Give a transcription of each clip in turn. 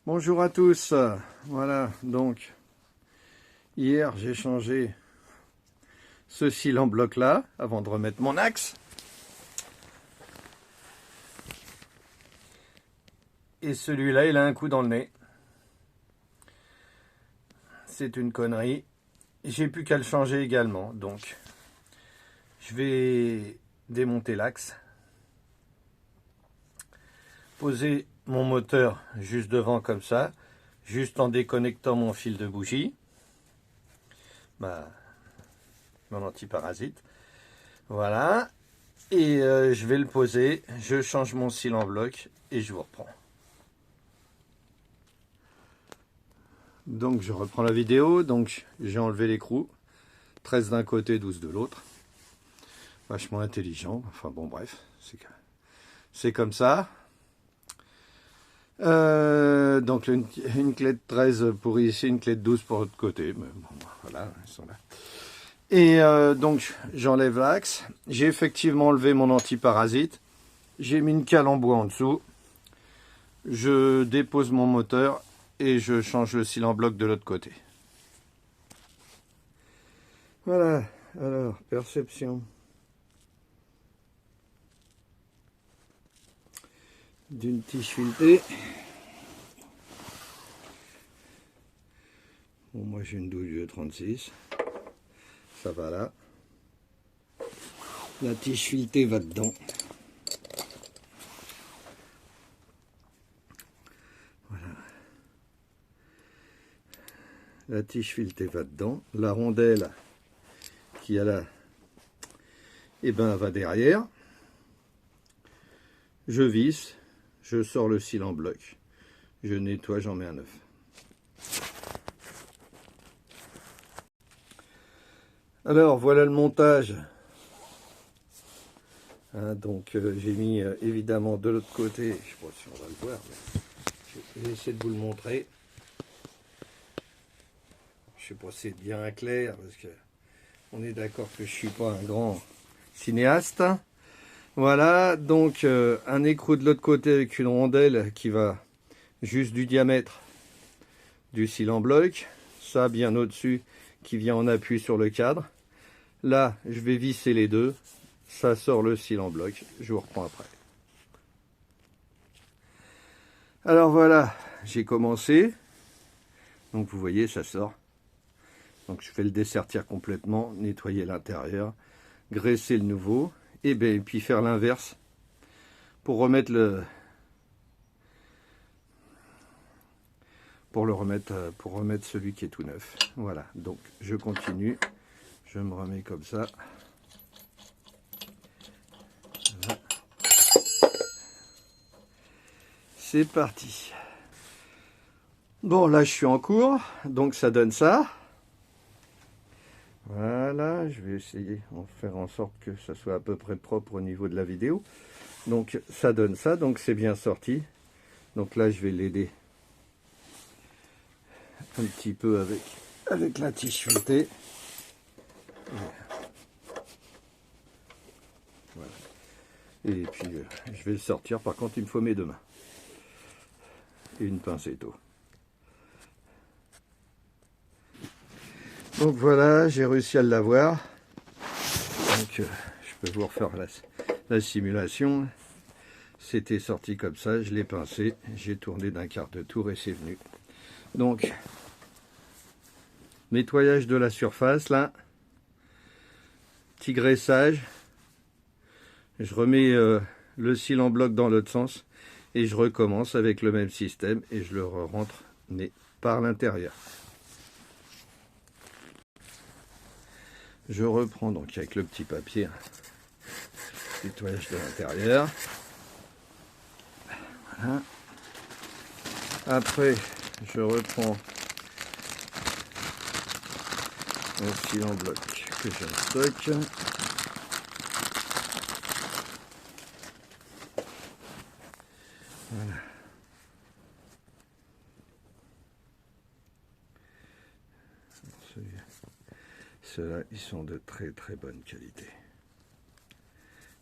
Bonjour à tous, voilà, donc hier j'ai changé ce cil en bloc là avant de remettre mon axe. Et celui-là il a un coup dans le nez. C'est une connerie. J'ai plus qu'à le changer également, donc je vais démonter l'axe. Poser mon moteur juste devant comme ça, juste en déconnectant mon fil de bougie. Mon antiparasite. Voilà. Et je vais le poser, je change mon cil en bloc et je vous reprends. Donc je reprends la vidéo, donc j'ai enlevé l'écrou, 13 d'un côté, 12 de l'autre. Vachement intelligent, enfin bon bref, c'est comme ça. Donc une clé de 13 pour ici, une clé de 12 pour l'autre côté, mais bon voilà, ils sont là. Et donc j'enlève l'axe, j'ai effectivement enlevé mon antiparasite, j'ai mis une cale en bois en dessous, je dépose mon moteur et je change le cil en bloc de l'autre côté. Voilà, alors perception d'une tige filetée. Bon, moi j'ai une douille 36, ça va là. La tige filetée va dedans. Voilà. La tige filetée va dedans. La rondelle qui a là, et ben va derrière. Je visse, je sors le cil en bloc, je nettoie, j'en mets un neuf. Alors voilà le montage. Hein, donc j'ai mis évidemment de l'autre côté, je ne sais pas si on va le voir, mais je vais essayer de vous le montrer. Je ne sais pas si c'est bien clair, parce que on est d'accord que je ne suis pas un grand cinéaste. Voilà, donc un écrou de l'autre côté avec une rondelle qui va juste du diamètre du cil en bloc. Ça bien au-dessus qui vient en appui sur le cadre. Là, je vais visser les deux. Ça sort le cil en bloc. Je vous reprends après. Alors voilà, j'ai commencé. Donc vous voyez, ça sort. Donc je vais le dessertir complètement, nettoyer l'intérieur, graisser le nouveau. Et puis faire l'inverse pour remettre pour remettre celui qui est tout neuf. Voilà, donc je continue, je me remets comme ça. Voilà. C'est parti. Bon, là je suis en cours, donc ça donne ça. Voilà, je vais essayer de faire en sorte que ça soit à peu près propre au niveau de la vidéo. Donc ça donne ça, donc c'est bien sorti. Donc là je vais l'aider un petit peu avec la tige filetée. Voilà. Et puis je vais le sortir, par contre il me faut mes deux mains. Et une pincette d'eau. Donc voilà, j'ai réussi à l'avoir. Donc je peux vous refaire la simulation. C'était sorti comme ça, je l'ai pincé, j'ai tourné d'un quart de tour et c'est venu. Donc, nettoyage de la surface là. Petit graissage. Je remets le cil en bloc dans l'autre sens et je recommence avec le même système et je le rentre mais par l'intérieur. Je reprends donc avec le petit papier, nettoyage de l'intérieur. Voilà. Après, je reprends mon fil en bloc que j'ai en stock. Voilà. Ceux-là, ils sont de très très bonne qualité.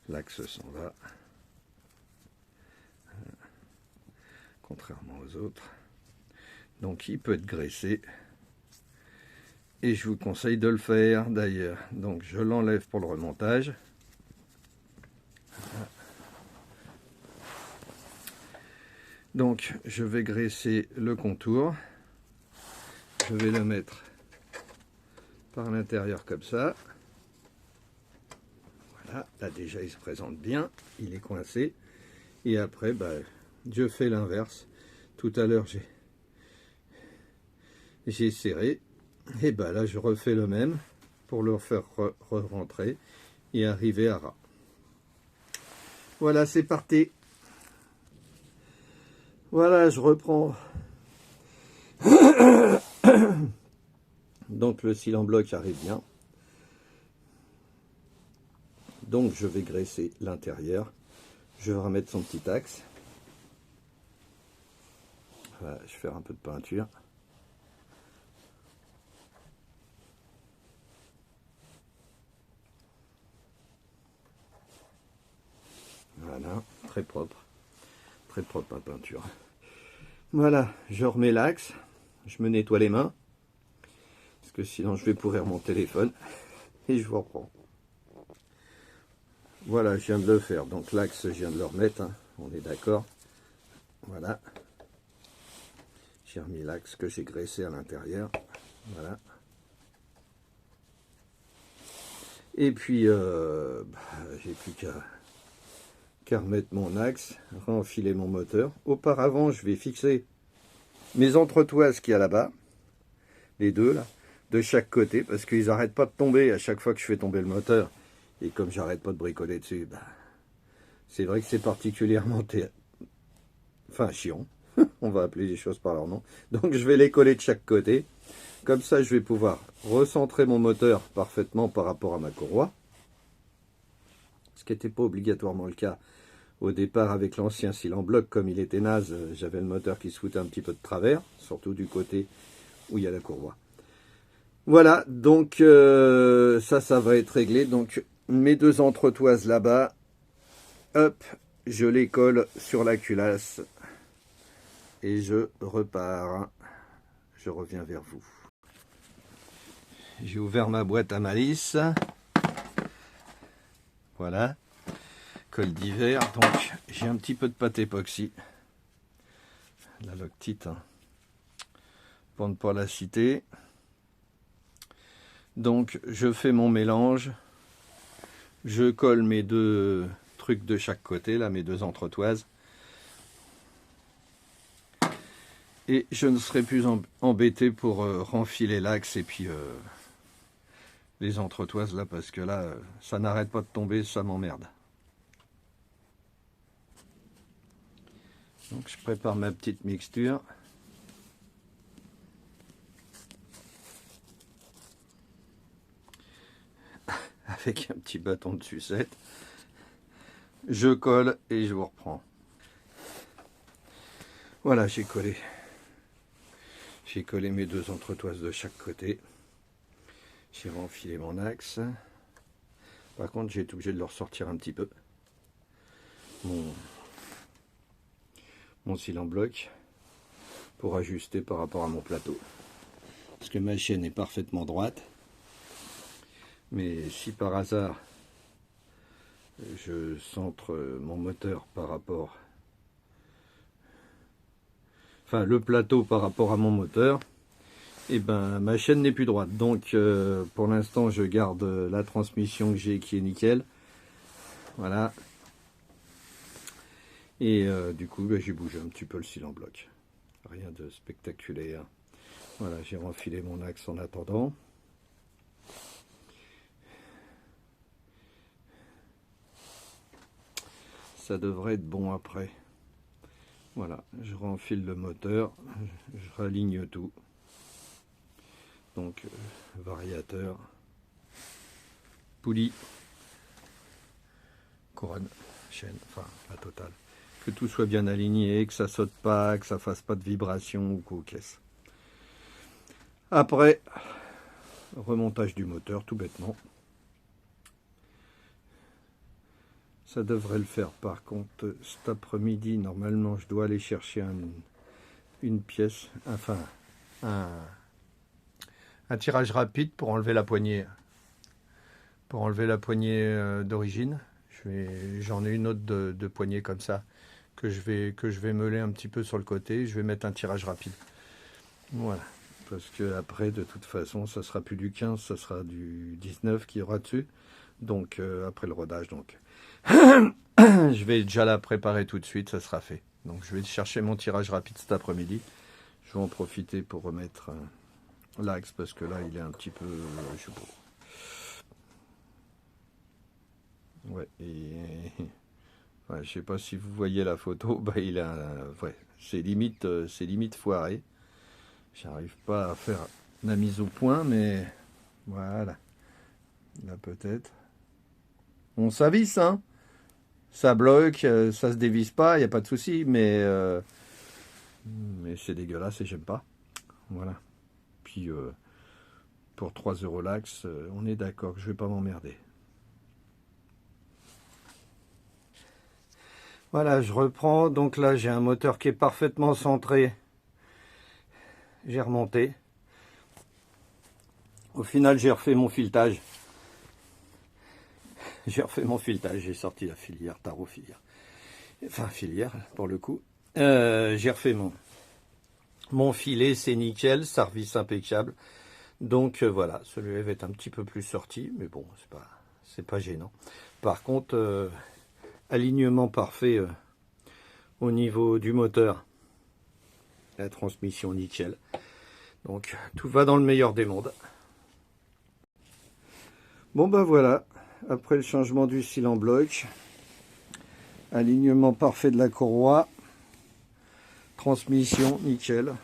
L'axe s'en va. Contrairement aux autres. Donc il peut être graissé. Et je vous conseille de le faire d'ailleurs. Donc je l'enlève pour le remontage. Voilà. Donc je vais graisser le contour. Je vais le mettre par l'intérieur comme ça. Voilà, là déjà il se présente bien, il est coincé. Et après, je fais l'inverse. Tout à l'heure j'ai serré. Et là je refais le même pour le faire rentrer et arriver à ras. Voilà, c'est parti. Voilà, je reprends. Donc le cil en bloc arrive bien. Donc je vais graisser l'intérieur. Je vais remettre son petit axe. Voilà, je vais faire un peu de peinture. Voilà, très propre la peinture. Voilà, je remets l'axe. Je me nettoie les mains. Parce que sinon je vais pourrir mon téléphone. Et je vous reprends. Voilà, je viens de le faire. Donc l'axe, je viens de le remettre. Hein. On est d'accord. Voilà. J'ai remis l'axe que j'ai graissé à l'intérieur. Voilà. Et puis, j'ai plus qu'à remettre mon axe, renfiler mon moteur. Auparavant, je vais fixer mes entretoises qu'il y a là-bas. Les deux, là. De chaque côté. Parce qu'ils n'arrêtent pas de tomber à chaque fois que je fais tomber le moteur. Et comme j'arrête pas de bricoler dessus, c'est vrai que c'est particulièrement chiant. On va appeler les choses par leur nom. Donc je vais les coller de chaque côté. Comme ça, je vais pouvoir recentrer mon moteur parfaitement par rapport à ma courroie. Ce qui n'était pas obligatoirement le cas au départ avec l'ancien cil en bloc. Comme il était naze, j'avais le moteur qui se foutait un petit peu de travers, surtout du côté où il y a la courroie. Voilà, donc ça va être réglé. Donc mes deux entretoises là-bas, hop, je les colle sur la culasse et je repars. Je reviens vers vous. J'ai ouvert ma boîte à malice. Voilà, colle d'hiver. Donc j'ai un petit peu de pâte époxy, la Loctite, hein, pour ne pas la citer. Donc je fais mon mélange, je colle mes deux trucs de chaque côté, là mes deux entretoises, et je ne serai plus embêté pour renfiler l'axe et puis les entretoises là, parce que là ça n'arrête pas de tomber, ça m'emmerde. Donc je prépare ma petite mixture. Avec un petit bâton de sucette. Je colle et je vous reprends. Voilà, j'ai collé. J'ai collé mes deux entretoises de chaque côté. J'ai renfilé mon axe. Par contre, j'ai été obligé de le ressortir un petit peu. Mon cil en bloc pour ajuster par rapport à mon plateau. Parce que ma chaîne est parfaitement droite. Mais si par hasard je centre mon moteur par rapport, le plateau par rapport à mon moteur, et ma chaîne n'est plus droite. Donc pour l'instant je garde la transmission que j'ai qui est nickel. Voilà. Et du coup j'ai bougé un petit peu le cil en bloc. Rien de spectaculaire. Voilà, j'ai renfilé mon axe en attendant. Ça devrait être bon après. Voilà, je renfile le moteur, je raligne tout. Donc variateur, poulie, couronne, chaîne, enfin la totale. Que tout soit bien aligné, que ça saute pas, que ça fasse pas de vibration ou qu'aux caisses. Après, remontage du moteur tout bêtement. Ça devrait le faire. Par contre, cet après-midi, normalement, je dois aller chercher une pièce, enfin un tirage rapide pour enlever la poignée. Pour enlever la poignée d'origine. J'en ai une autre de poignée comme ça que je vais meuler un petit peu sur le côté. Je vais mettre un tirage rapide. Voilà. Parce que après, de toute façon, ça sera plus du 15, ça sera du 19 qui aura dessus. Donc après le rodage, donc je vais déjà la préparer tout de suite, ça sera fait. Donc je vais chercher mon tirage rapide cet après-midi. Je vais en profiter pour remettre l'axe parce que là il est un petit peu, je sais pas. Ouais, ouais, je sais pas si vous voyez la photo, bah il a, ouais, c'est limite foiré. J'arrive pas à faire la mise au point, mais voilà, là peut-être. On s'avisse, hein. Ça bloque, ça se dévisse pas, il n'y a pas de souci, mais c'est dégueulasse et j'aime pas. Voilà. Puis pour 3 € l'axe, on est d'accord que je vais pas m'emmerder. Voilà, je reprends. Donc là, j'ai un moteur qui est parfaitement centré. J'ai remonté. Au final, j'ai refait mon filetage. J'ai sorti la filière, tarot filière. Enfin, filière, pour le coup. J'ai refait mon filet, c'est nickel, service impeccable. Donc voilà, celui-là va être un petit peu plus sorti, mais bon, c'est pas gênant. Par contre, alignement parfait au niveau du moteur. La transmission nickel. Donc tout va dans le meilleur des mondes. Bon ben voilà, après le changement du cil en bloc, alignement parfait de la courroie, transmission nickel,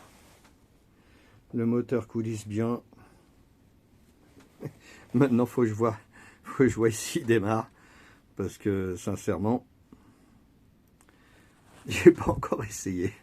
le moteur coulisse bien. Maintenant faut que je vois s'il démarre, parce que sincèrement, j'ai pas encore essayé.